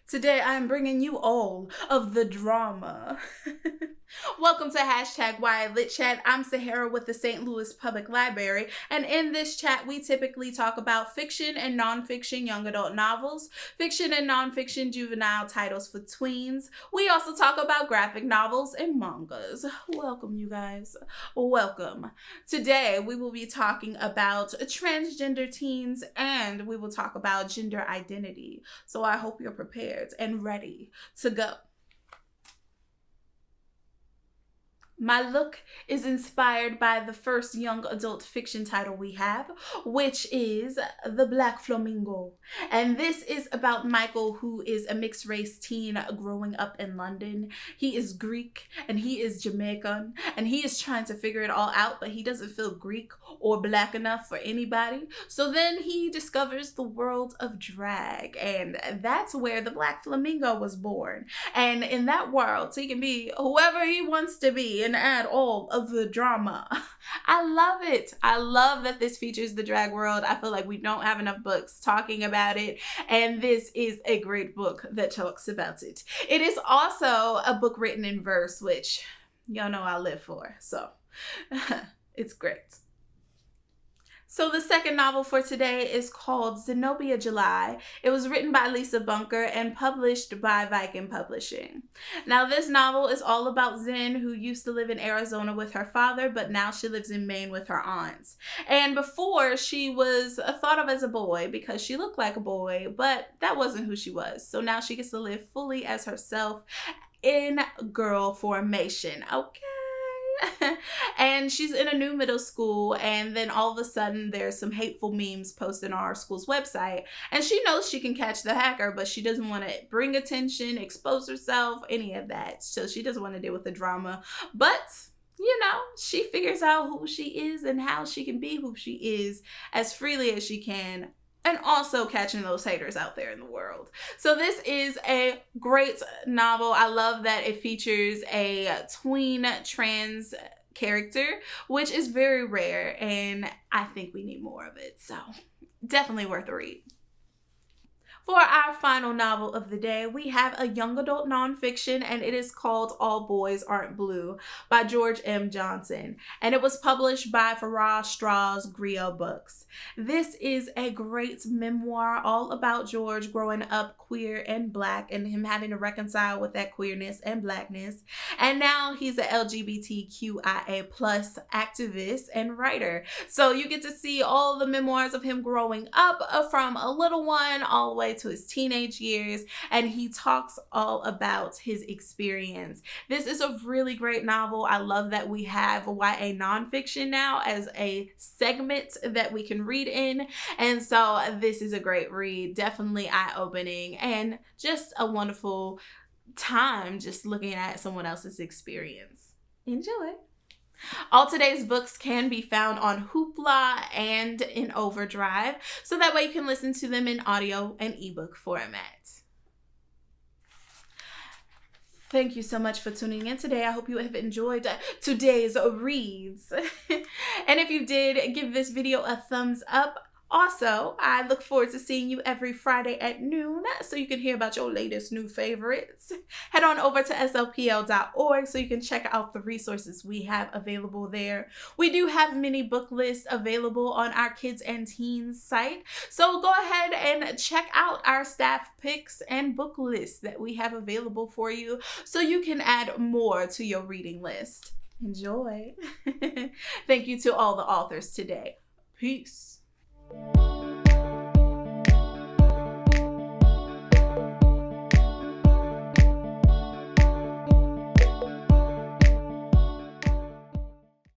Today I'm bringing you all of the drama. Welcome to #YLitChat. I'm Sahara with the St. Louis Public Library, and in this chat we typically talk about fiction and nonfiction young adult novels, fiction and nonfiction juvenile titles for tweens. We also talk about graphic novels and mangas. Welcome, you guys. Welcome. Today we will be talking about transgender teens, and we will talk about gender identity. So I hope you're prepared and ready to go. My look is inspired by the first young adult fiction title we have, which is The Black Flamingo. And this is about Michael, who is a mixed race teen growing up in London. He is Greek and he is Jamaican, and he is trying to figure it all out, but he doesn't feel Greek or black enough for anybody. So then he discovers the world of drag, and that's where The Black Flamingo was born. And in that world, he can be whoever he wants to be and add all of the drama. I love it. I love that this features the drag world. I feel like we don't have enough books talking about it, and this is a great book that talks about it. It is also a book written in verse, which y'all know I live for, so it's great. So the second novel for today is called Zenobia July. It was written by Lisa Bunker and published by Viking Publishing. Now this novel is all about Zen, who used to live in Arizona with her father, but now she lives in Maine with her aunts. And before, she was thought of as a boy because she looked like a boy, but that wasn't who she was. So now she gets to live fully as herself in girl formation. Okay. And she's in a new middle school, and then all of a sudden there's some hateful memes posted on our school's website, and she knows she can catch the hacker, but she doesn't want to bring attention, expose herself, any of that. So she doesn't want to deal with the drama, but you know, she figures out who she is and how she can be who she is as freely as she can, and also catching those haters out there in the world. So this is a great novel. I love that it features a tween trans character, which is very rare, and I think we need more of it. So definitely worth a read. For our final novel of the day, we have a young adult nonfiction, and it is called All Boys Aren't Blue by George M. Johnson, and it was published by Farrar Straw's Griot Books. This is a great memoir all about George growing up queer and black, and him having to reconcile with that queerness and blackness. And now he's an LGBTQIA+ activist and writer. So you get to see all the memoirs of him growing up from a little one all the way to his teenage years, and he talks all about his experience. This is a really great novel. I love that we have YA nonfiction now as a segment that we can read in, and so this is a great read, definitely eye-opening, and just a wonderful time just looking at someone else's experience. Enjoy. All today's books can be found on Hoopla and in Overdrive, so that way you can listen to them in audio and ebook format. Thank you so much for tuning in today. I hope you have enjoyed today's reads. And if you did, give this video a thumbs up. Also, I look forward to seeing you every Friday at noon so you can hear about your latest new favorites. Head on over to slpl.org so you can check out the resources we have available there. We do have mini book lists available on our kids and teens site, so go ahead and check out our staff picks and book lists that we have available for you so you can add more to your reading list. Enjoy. Thank you to all the authors today. Peace.